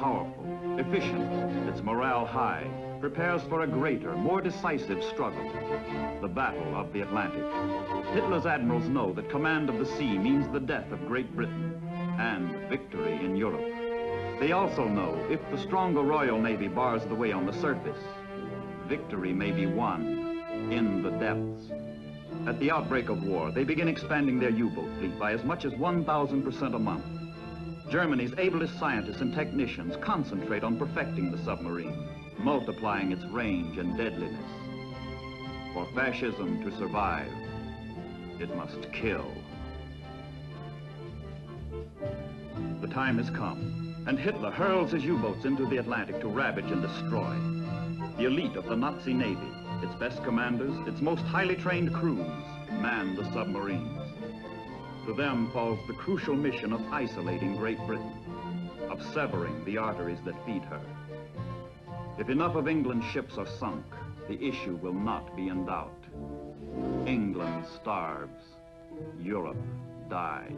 powerful, efficient, its morale high, prepares for a greater, more decisive struggle, the Battle of the Atlantic. Hitler's admirals know that command of the sea means the death of Great Britain and victory in Europe. They also know if the stronger Royal Navy bars the way on the surface, victory may be won in the depths. At the outbreak of war, they begin expanding their U-boat fleet by as much as 1,000% a month. Germany's ablest scientists and technicians concentrate on perfecting the submarine, multiplying its range and deadliness. For fascism to survive, it must kill. The time has come, and Hitler hurls his U-boats into the Atlantic to ravage and destroy. The elite of the Nazi Navy, its best commanders, its most highly trained crews, man the submarines. To them falls the crucial mission of isolating Great Britain, of severing the arteries that feed her. If enough of England's ships are sunk, the issue will not be in doubt. England starves, Europe dies.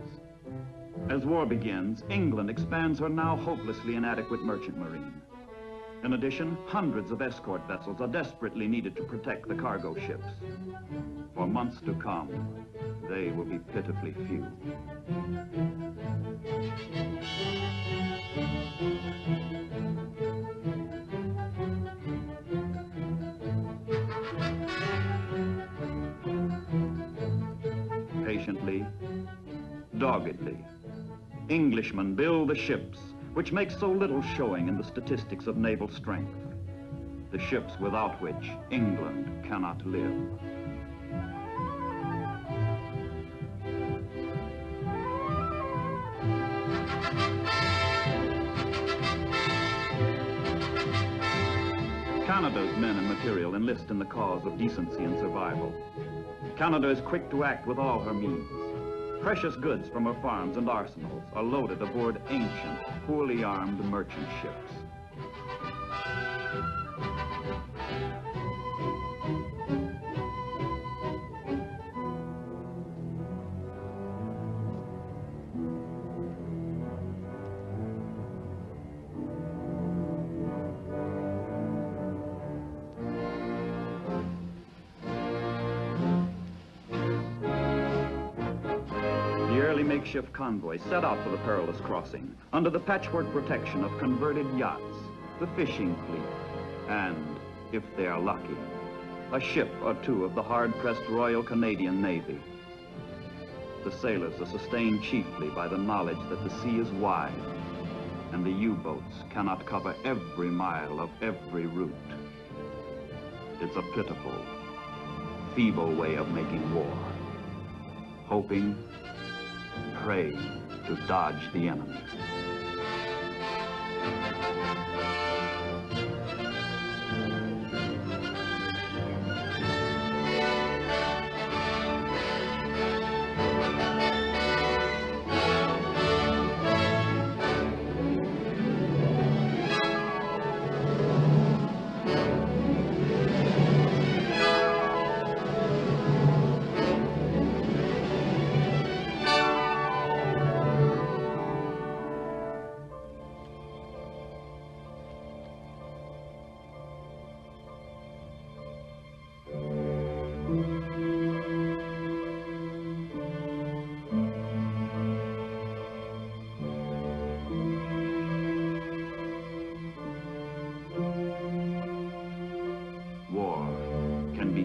As war begins, England expands her now hopelessly inadequate merchant marine. In addition, hundreds of escort vessels are desperately needed to protect the cargo ships. For months to come, they will be pitifully few. Patiently, doggedly, Englishmen build the ships which make so little showing in the statistics of naval strength. The ships without which England cannot live. Canada's men and material enlist in the cause of decency and survival. Canada is quick to act with all her means. Precious goods from her farms and arsenals are loaded aboard ancient, poorly armed merchant ships. Makeshift convoy set out for the perilous crossing under the patchwork protection of converted yachts, the fishing fleet, and, if they are lucky, a ship or two of the hard-pressed Royal Canadian Navy. The sailors are sustained chiefly by the knowledge that the sea is wide and the U-boats cannot cover every mile of every route. It's a pitiful, feeble way of making war, hoping, praying to dodge the enemy.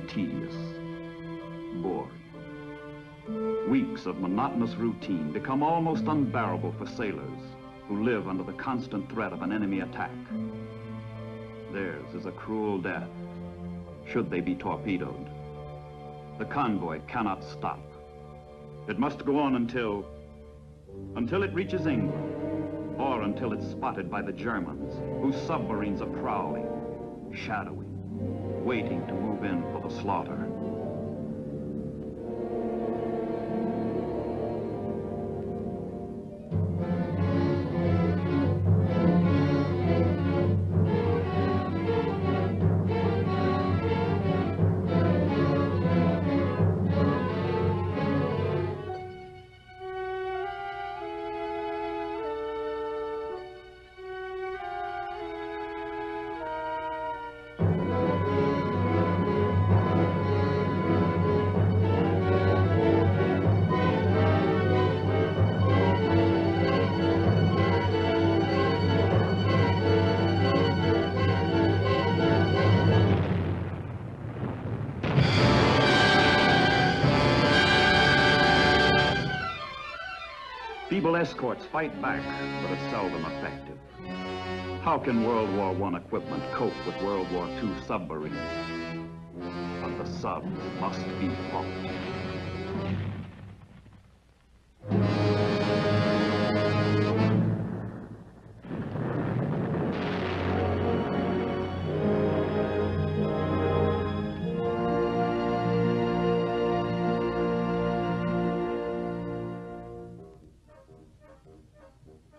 Tedious, boring. Weeks of monotonous routine become almost unbearable for sailors who live under the constant threat of an enemy attack. Theirs is a cruel death, should they be torpedoed. The convoy cannot stop. It must go on until it reaches England, or until it's spotted by the Germans, whose submarines are prowling, shadowing, waiting to move in for the slaughter. feeble escorts fight back, but are seldom effective. How can World War I equipment cope with World War II submarines? But the subs must be fought.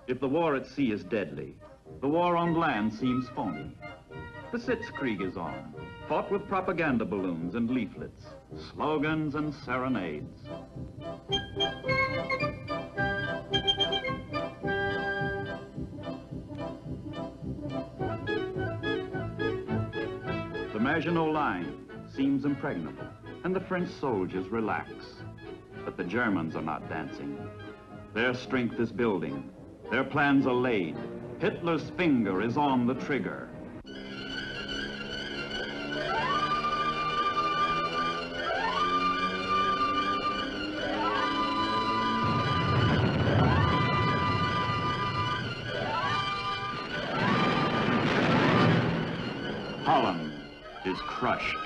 If the war at sea is deadly, the war on land seems phony. The Sitzkrieg is on, fought with propaganda balloons and leaflets, slogans and serenades. The Maginot Line seems impregnable, and the French soldiers relax. But the Germans are not dancing. Their strength is building. Their plans are laid. Hitler's finger is on the trigger. Holland is crushed.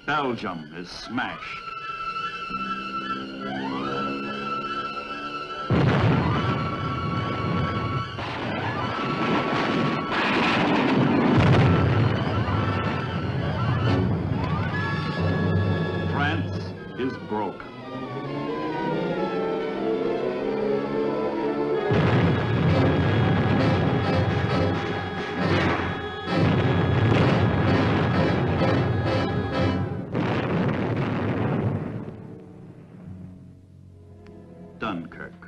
Belgium is smashed. France is broken. Dunkirk.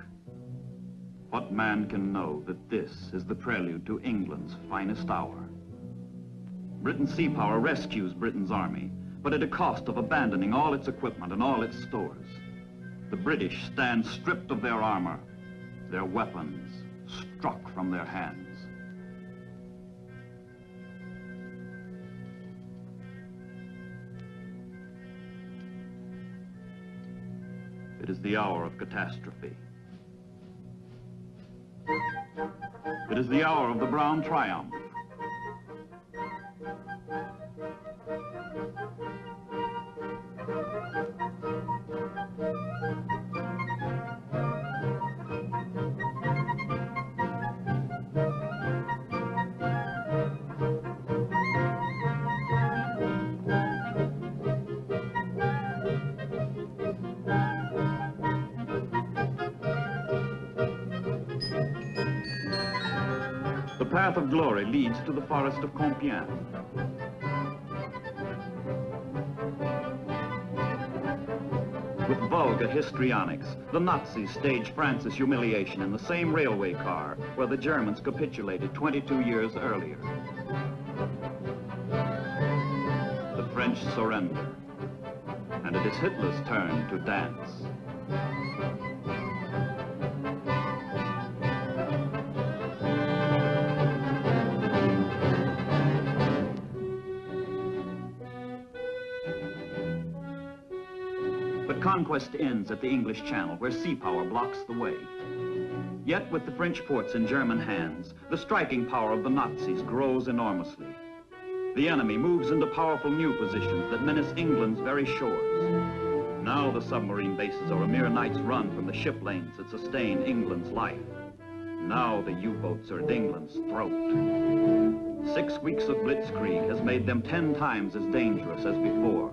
What man can know that this is the prelude to England's finest hour? Britain's sea power rescues Britain's army, but at a cost of abandoning all its equipment and all its stores. The British stand stripped of their armor, their weapons struck from their hands. It is the hour of catastrophe. It is the hour of the brown triumph. The path of glory leads to the forest of Compiègne. With vulgar histrionics, the Nazis staged France's humiliation in the same railway car where the Germans capitulated 22 years earlier. The French surrender, and it is Hitler's turn to dance. Conquest ends at the English Channel, where sea power blocks the way. Yet, with the French ports in German hands, the striking power of the Nazis grows enormously. The enemy moves into powerful new positions that menace England's very shores. Now the submarine bases are a mere night's run from the ship lanes that sustain England's life. Now the U-boats are at England's throat. 6 weeks of blitzkrieg has made them 10 times as dangerous as before.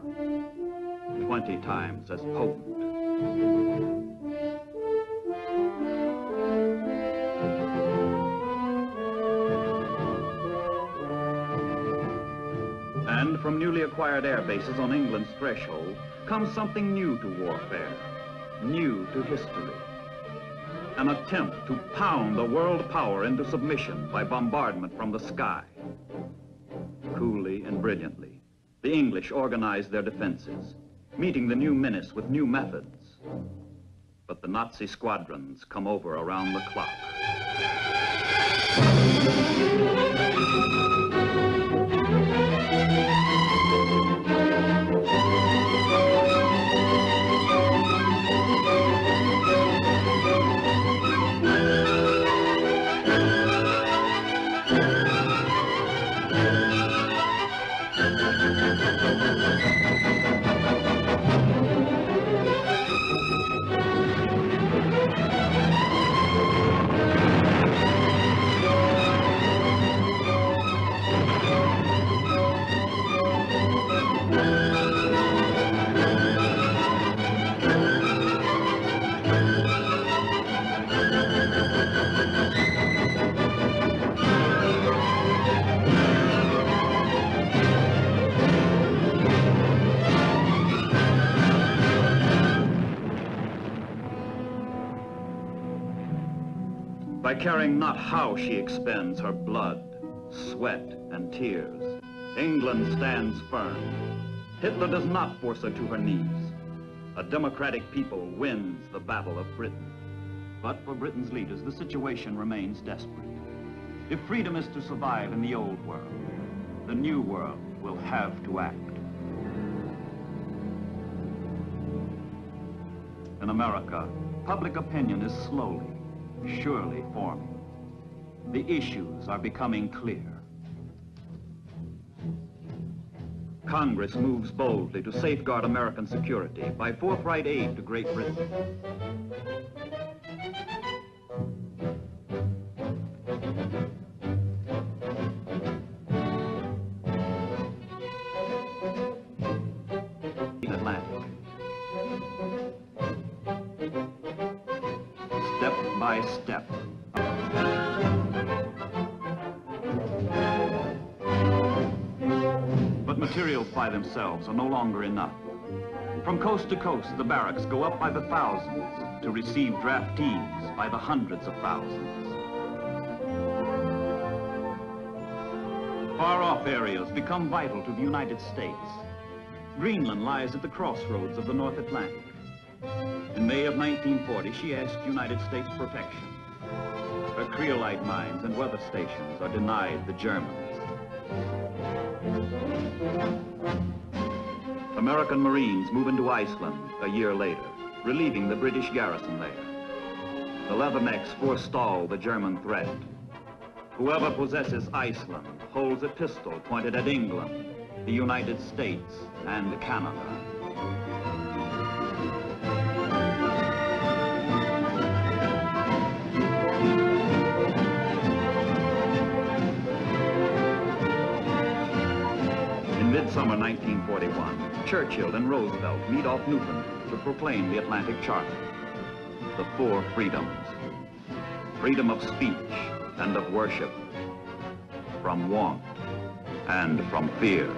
20 times as potent. And from newly acquired air bases on England's threshold comes something new to warfare, new to history. An attempt to pound a world power into submission by bombardment from the sky. Coolly and brilliantly, the English organized their defenses, meeting the new menace with new methods. But the Nazi squadrons come over around the clock. By caring not how she expends her blood, sweat, and tears, England stands firm. Hitler does not force her to her knees. A democratic people wins the Battle of Britain. But for Britain's leaders, the situation remains desperate. If freedom is to survive in the old world, the new world will have to act. In America, public opinion is slowly, surely forming. The issues are becoming clear. Congress moves boldly to safeguard American security by forthright aid to Great Britain. Atlantic. Step by step. But materials by themselves are no longer enough. From coast to coast, the barracks go up by the thousands to receive draftees by the hundreds of thousands. Far-off areas become vital to the United States. Greenland lies at the crossroads of the North Atlantic. In May of 1940, she asked United States protection. Her creolite mines and weather stations are denied the Germans. American Marines move into Iceland a year later, relieving the British garrison there. The Leathernecks forestall the German threat. Whoever possesses Iceland holds a pistol pointed at England, the United States, and Canada. In midsummer 1941, Churchill and Roosevelt meet off Newfoundland to proclaim the Atlantic Charter. The four freedoms. Freedom of speech and of worship, from want and from fear.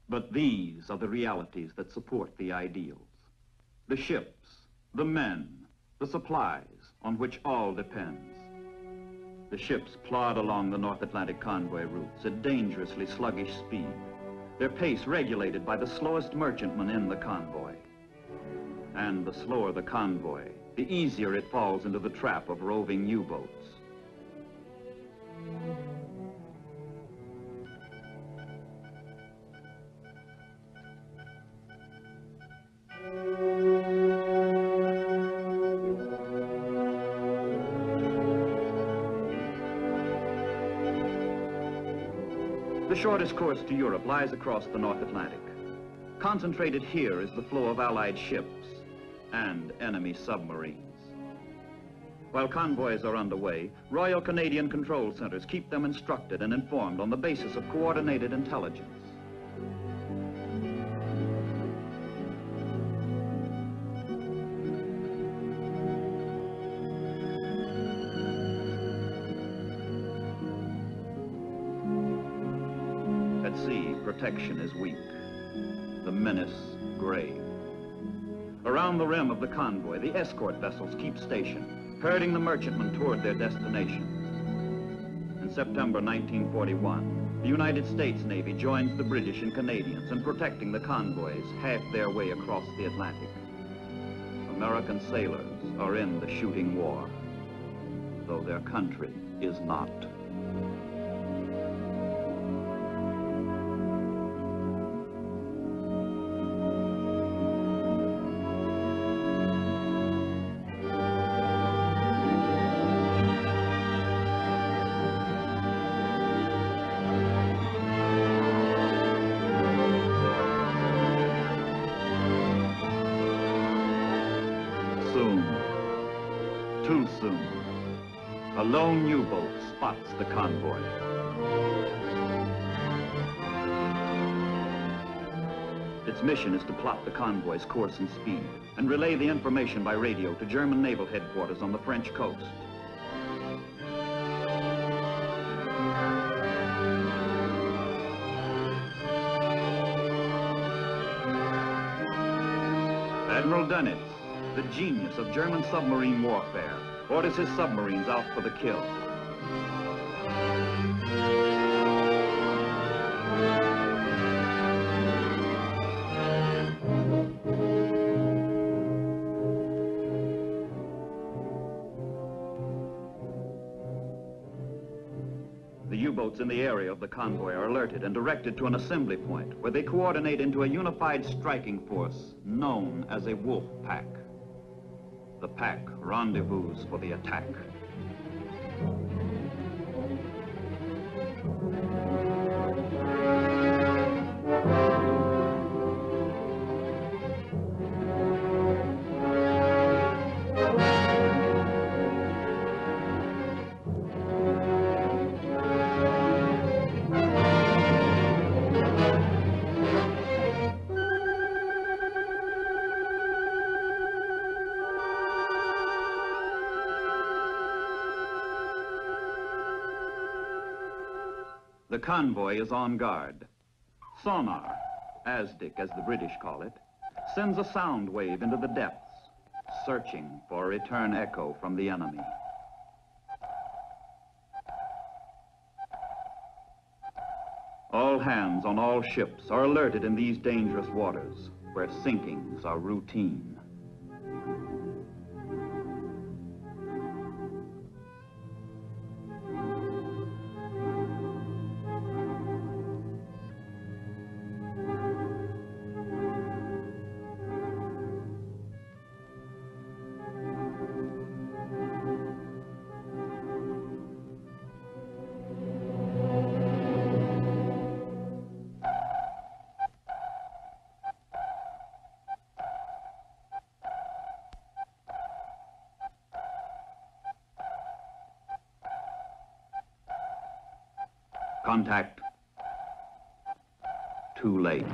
But these are the realities that support the ideals. The ships, the men, the supplies on which all depends. The ships plod along the North Atlantic convoy routes at dangerously sluggish speed, their pace regulated by the slowest merchantman in the convoy. And the slower the convoy, the easier it falls into the trap of roving U-boats. The shortest course to Europe lies across the North Atlantic. Concentrated here is the flow of Allied ships and enemy submarines. While convoys are underway, Royal Canadian Control Centers keep them instructed and informed on the basis of coordinated intelligence. At sea, protection is weak, the menace grave. Around the rim of the convoy, the escort vessels keep station, herding the merchantmen toward their destination. In September 1941, the United States Navy joins the British and Canadians in protecting the convoys half their way across the Atlantic. American sailors are in the shooting war. though their country is not. Soon, too soon, a lone U-boat spots the convoy. Its mission is to plot the convoy's course and speed and relay the information by radio to German naval headquarters on the French coast. Admiral Dönitz, the genius of German submarine warfare, orders his submarines out for the kill. The U-boats in the area of the convoy are alerted and directed to an assembly point where they coordinate into a unified striking force known as a wolf pack. The pack rendezvous for the attack. The convoy is on guard. Sonar, ASDIC as the British call it, sends a sound wave into the depths, searching for a return echo from the enemy. All hands on all ships are alerted in these dangerous waters, where sinkings are routine. Contact. Too late.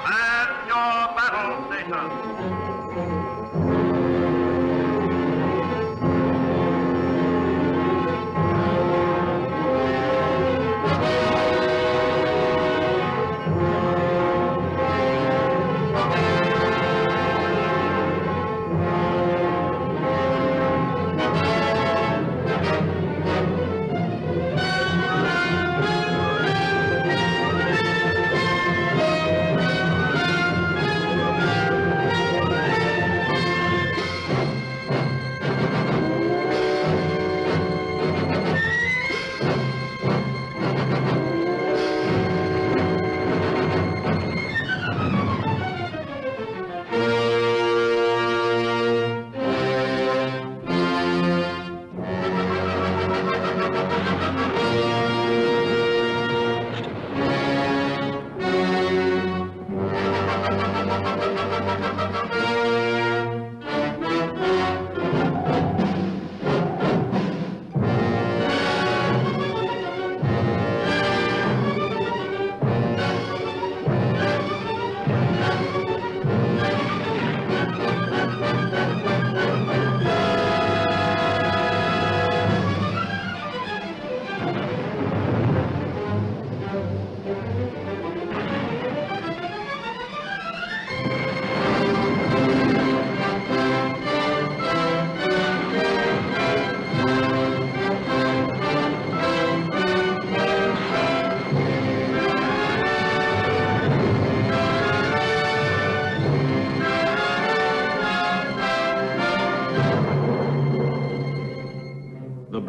At your battle station.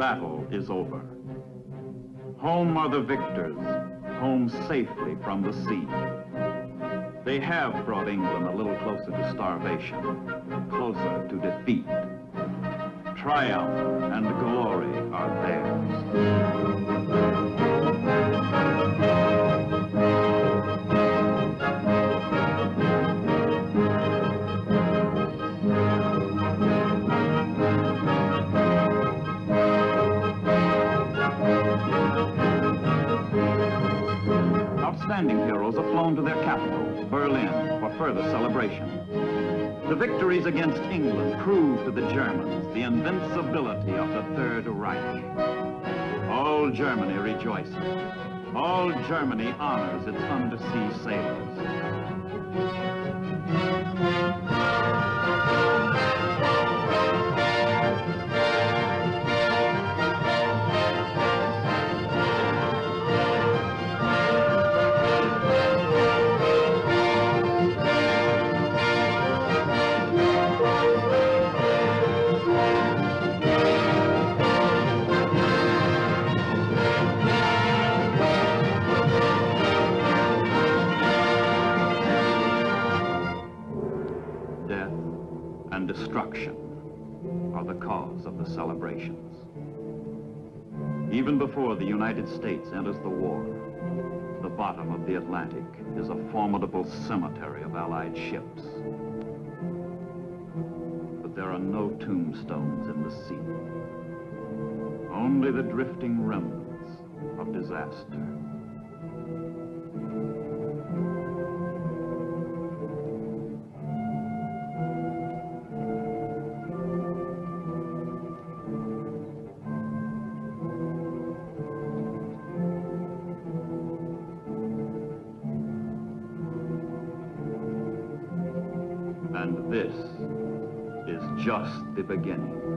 battle is over. Home are the victors, home safely from the sea. They have brought England a little closer to starvation, closer to defeat. Triumph and glory are theirs. Outstanding heroes have flown to their capital, Berlin, for further celebration. The victories against England prove to the Germans the invincibility of the Third Reich. All Germany rejoices. All Germany honors its undersea sailors. Destruction are the cause of the celebrations. Even before the United States enters the war, the bottom of the Atlantic is a formidable cemetery of Allied ships. But there are no tombstones in the sea, only the drifting remnants of disaster. And this is just the beginning.